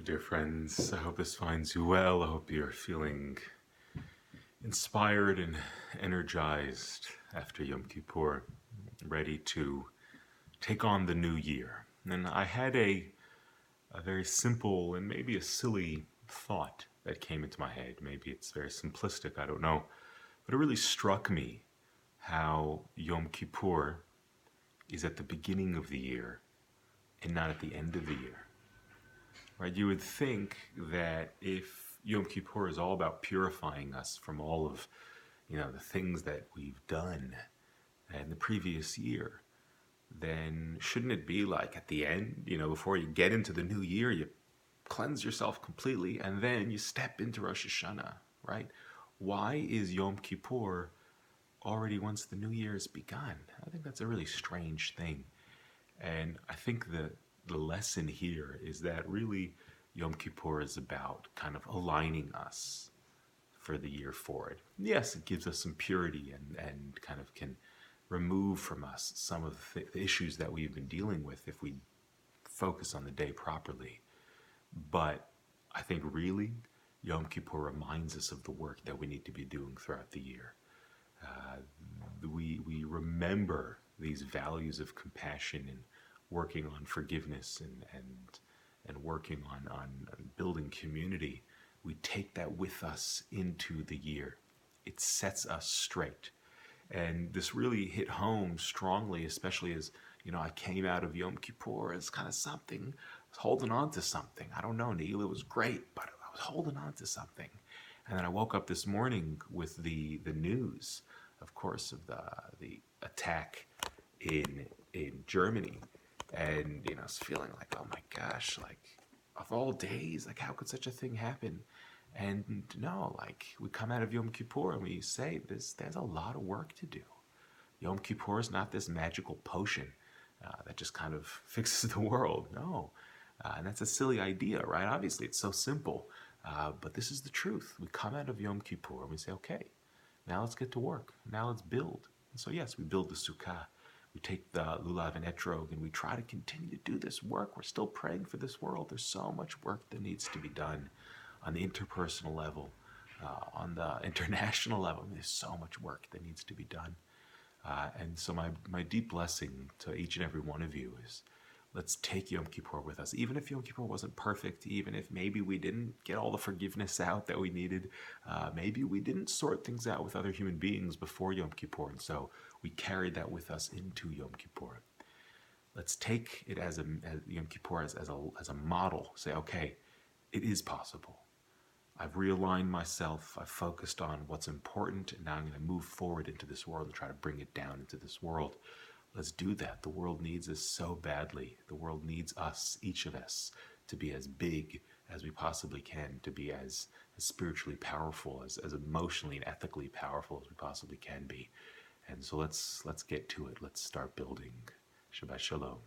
dear friends. I hope this finds you well. I hope you're feeling inspired and energized after Yom Kippur, ready to take on the new year. And I had a very simple and maybe a silly thought that came into my head. Maybe it's very simplistic, I don't know. But it really struck me how Yom Kippur is at the beginning of the year and not at the end of the year. Right? You would think that if Yom Kippur is all about purifying us from all of, the things that we've done in the previous year, then shouldn't it be like at the end, before you get into the new year, you cleanse yourself completely and then you step into Rosh Hashanah, right? Why is Yom Kippur already once the new year has begun? I think that's a really strange thing. And I think the lesson here is that really Yom Kippur is about kind of aligning us for the year forward. Yes, it gives us some purity and kind of can remove from us some of the issues that we've been dealing with if we focus on the day properly. But I think really Yom Kippur reminds us of the work that we need to be doing throughout the year. We remember these values of compassion and working on forgiveness and working on building community. We take that with us into the year. It sets us straight. And this really hit home strongly, especially as, I came out of Yom Kippur as kind of something, I was holding on to something. I don't know, Neil, it was great, but I was holding on to something. And then I woke up this morning with the news, of course, of the attack in Germany. And, I was feeling like, oh my gosh, like, of all days, like, how could such a thing happen? And no, like, we come out of Yom Kippur and we say there's a lot of work to do. Yom Kippur is not this magical potion that just kind of fixes the world. No. And that's a silly idea, right? Obviously, it's so simple. But this is the truth. We come out of Yom Kippur and we say, okay, now let's get to work. Now let's build. And so, yes, we build the sukkah. We take the lulav and etrog and we try to continue to do this work. We're still praying for this world. There's so much work that needs to be done on the interpersonal level, on the international level. There's so much work that needs to be done. And so my deep blessing to each and every one of you is let's take Yom Kippur with us. Even if Yom Kippur wasn't perfect, even if maybe we didn't get all the forgiveness out that we needed, maybe we didn't sort things out with other human beings before Yom Kippur, and so we carried that with us into Yom Kippur. Let's take it as Yom Kippur as a model. Say, okay, it is possible. I've realigned myself. I've focused on what's important, and now I'm going to move forward into this world and try to bring it down into this world. Let's do that. The world needs us so badly. The world needs us, each of us, to be as big as we possibly can, to be as spiritually powerful, as emotionally and ethically powerful as we possibly can be. And so let's get to it. Let's start building. Shabbat Shalom.